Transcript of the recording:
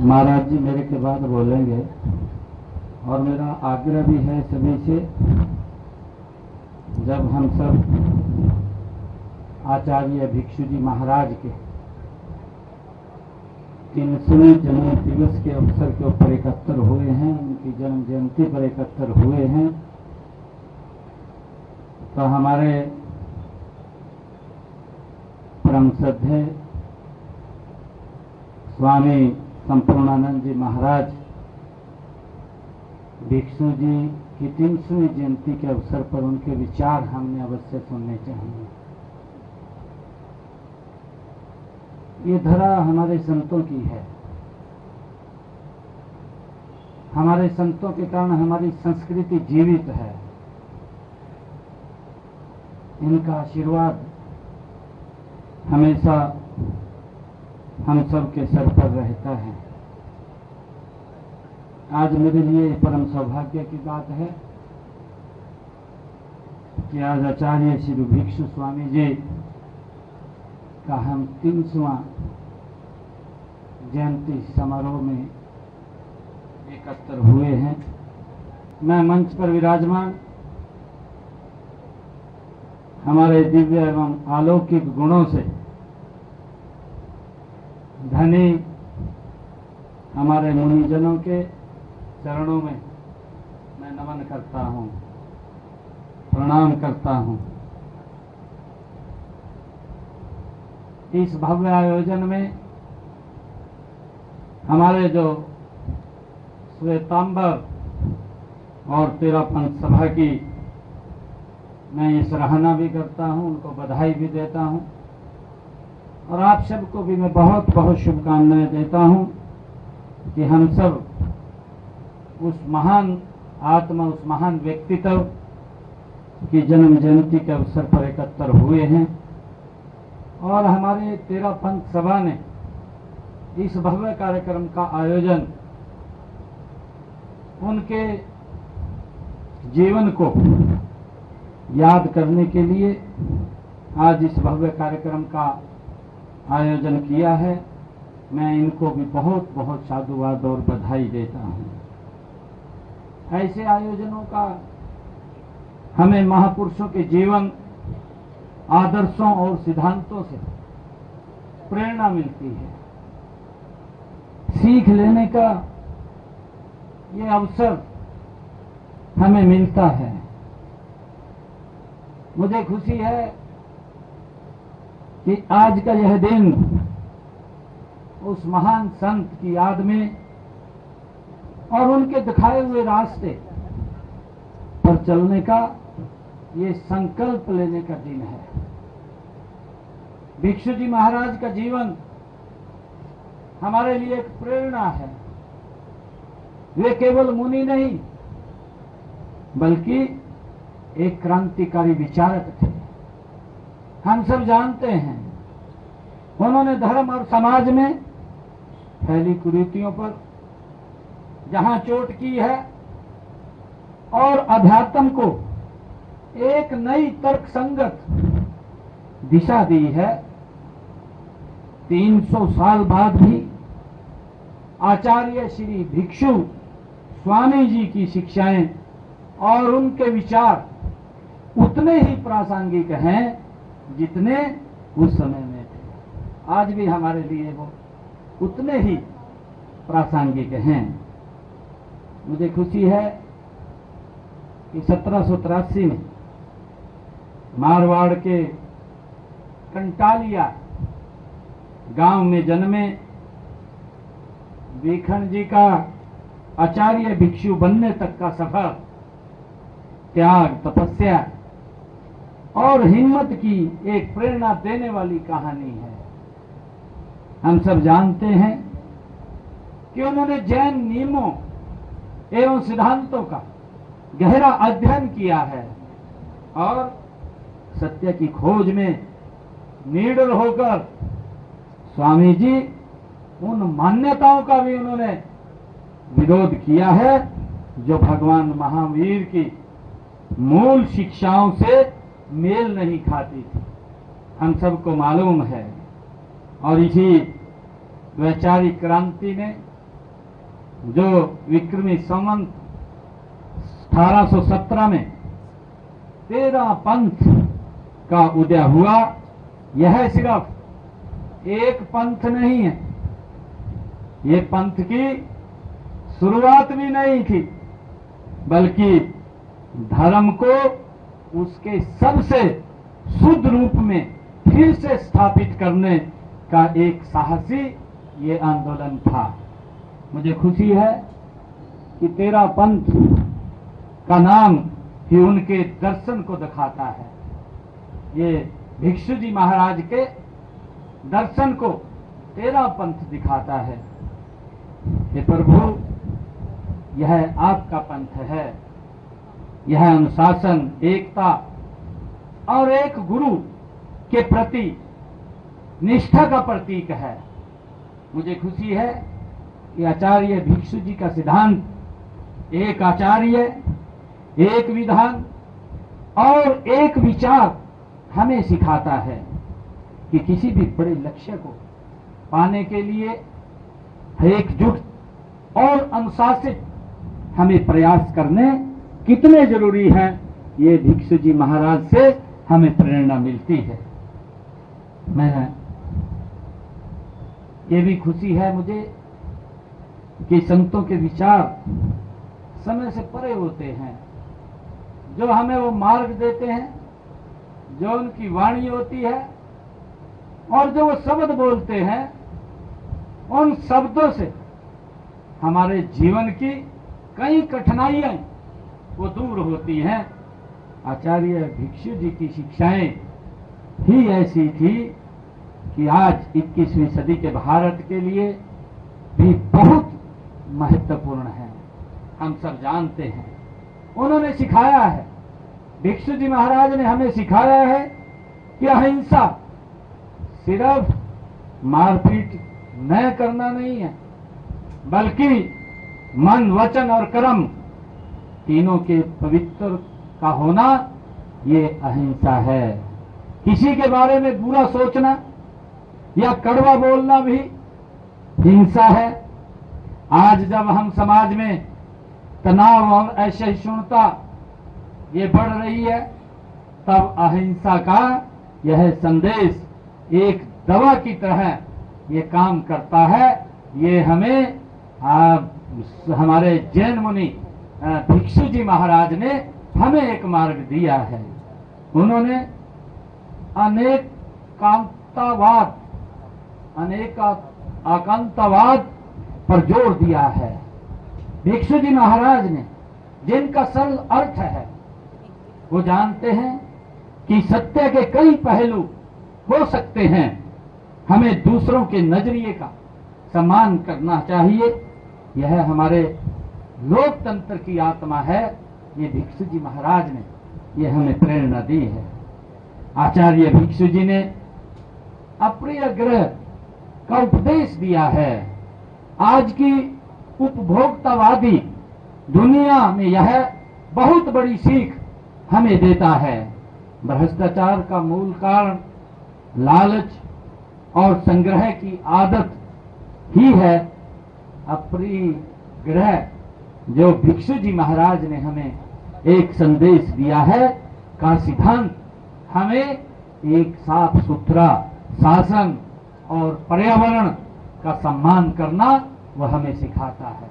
महाराज जी मेरे के बाद बोलेंगे और मेरा आग्रह भी है सभी से, जब हम सब आचार्य भिक्षु जी महाराज के 300वें जन्म दिवस के अवसर के ऊपर एकत्र हुए हैं, उनकी जन्म जयंती पर एकत्र हुए हैं, तो हमारे परम श्रद्धेय स्वामी संपूर्णानंद जी महाराज भिक्षु जी की 300वीं जयंती के अवसर पर उनके विचार हमने अवश्य सुनने चाहिए। ये धरा हमारे संतों की है, हमारे संतों के कारण हमारी संस्कृति जीवित है। इनका आशीर्वाद हमेशा हम सब के सर पर रहता है। आज मेरे लिए परम सौभाग्य की बात है कि आज आचार्य श्री भिक्षु स्वामी जी का हम 300वां जयंती समारोह में एकत्र हुए हैं। मैं मंच पर विराजमान हमारे दिव्य एवं अलौकिक गुणों से धनी हमारे मुनिजनों के चरणों में मैं नमन करता हूँ, प्रणाम करता हूँ। इस भव्य आयोजन में हमारे जो श्वेतांबर और 13 पंथ सभा की मैं ये सराहना भी करता हूँ, उनको बधाई भी देता हूँ और आप सबको भी मैं बहुत बहुत शुभकामनाएं देता हूँ कि हम सब उस महान आत्मा, उस महान व्यक्तित्व की जन्म जयंती के अवसर पर एकत्र हुए हैं और हमारे 13 पंथ सभा ने इस भव्य कार्यक्रम का आयोजन उनके जीवन को याद करने के लिए आज इस भव्य कार्यक्रम का आयोजन किया है। मैं इनको भी बहुत बहुत साधुवाद और बधाई देता हूँ। ऐसे आयोजनों का हमें महापुरुषों के जीवन, आदर्शों और सिद्धांतों से प्रेरणा मिलती है। सीख लेने का ये अवसर हमें मिलता है। मुझे खुशी है कि आज का यह दिन उस महान संत की याद में और उनके दिखाए हुए रास्ते पर चलने का ये संकल्प लेने का दिन है। भिक्षु जी महाराज का जीवन हमारे लिए एक प्रेरणा है। वे केवल मुनि नहीं बल्कि एक क्रांतिकारी विचारक थे। हम सब जानते हैं उन्होंने धर्म और समाज में फैली कुरीतियों पर जहां चोट की है और अध्यात्म को एक नई तर्कसंगत दिशा दी है। 300 साल बाद भी आचार्य श्री भिक्षु स्वामी जी की शिक्षाएं और उनके विचार उतने ही प्रासंगिक हैं जितने उस समय में थे। आज भी हमारे लिए वो उतने ही प्रासंगिक हैं। मुझे खुशी है कि 1783 में मारवाड़ के कंटालिया गांव में जन्मे विखंड जी का आचार्य भिक्षु बनने तक का सफर त्याग, तपस्या और हिम्मत की एक प्रेरणा देने वाली कहानी है। हम सब जानते हैं कि उन्होंने जैन नियमों एवं सिद्धांतों का गहरा अध्ययन किया है और सत्य की खोज में निडर होकर स्वामी जी उन मान्यताओं का भी उन्होंने विरोध किया है जो भगवान महावीर की मूल शिक्षाओं से मेल नहीं खाती थी। हम सबको मालूम है और इसी वैचारिक क्रांति ने जो विक्रमी संवत 1817 में 13 पंथ का उदय हुआ। यह सिर्फ एक पंथ नहीं है, ये पंथ की शुरुआत भी नहीं थी, बल्कि धर्म को उसके सबसे शुद्ध रूप में फिर से स्थापित करने का एक साहसी ये आंदोलन था। मुझे खुशी है कि 13 पंथ का नाम ही उनके दर्शन को दिखाता है। ये भिक्षु जी महाराज के दर्शन को 13 पंथ दिखाता है। हे प्रभु, यह आपका पंथ है। यह अनुशासन, एकता और एक गुरु के प्रति निष्ठा का प्रतीक है। मुझे खुशी है कि आचार्य भिक्षु जी का सिद्धांत, एक आचार्य, एक विधान और एक विचार हमें सिखाता है कि किसी भी बड़े लक्ष्य को पाने के लिए एकजुट और अनुशासित हमें प्रयास करने कितने जरूरी हैं। ये भिक्षु जी महाराज से हमें प्रेरणा मिलती है। मैं ये भी खुशी है मुझे कि संतों के विचार समय से परे होते हैं, जो हमें वो मार्ग देते हैं, जो उनकी वाणी होती है और जो वो शब्द बोलते हैं, उन शब्दों से हमारे जीवन की कई कठिनाइयां वो दूर होती हैं। आचार्य भिक्षु जी की शिक्षाएं ही ऐसी थी कि आज 21वीं सदी के भारत के लिए भी बहुत महत्वपूर्ण है। हम सब जानते हैं, उन्होंने सिखाया है, भिक्षु जी महाराज ने हमें सिखाया है कि अहिंसा सिर्फ मारपीट न करना नहीं है, बल्कि मन, वचन और कर्म तीनों के पवित्र का होना ये अहिंसा है। किसी के बारे में बुरा सोचना या कड़वा बोलना भी हिंसा है। आज जब हम समाज में तनाव और असहिष्णुता ये बढ़ रही है, तब अहिंसा का यह संदेश एक दवा की तरह ये काम करता है। ये हमें हमारे जैन मुनि भिक्षु जी महाराज ने हमें एक मार्ग दिया है। उन्होंने अनेक आकांतावाद पर जोर दिया है। भिक्षु जी महाराज ने, जिनका सरल अर्थ है, वो जानते हैं कि सत्य के कई पहलू हो सकते हैं। हमें दूसरों के नजरिए का सम्मान करना चाहिए। यह हमारे लोकतंत्र की आत्मा है। ये भिक्षु जी महाराज ने ये हमें प्रेरणा दी है। आचार्य भिक्षु जी ने अप्रिय ग्रह का उपदेश दिया है। आज की उपभोक्तावादी दुनिया में यह बहुत बड़ी सीख हमें देता है। भ्रष्टाचार का मूल कारण लालच और संग्रह की आदत ही है। अप्रिय ग्रह जो भिक्षु जी महाराज ने हमें एक संदेश दिया है का सिद्धांत हमें एक साफ सुथरा शासन और पर्यावरण का सम्मान करना वह हमें सिखाता है।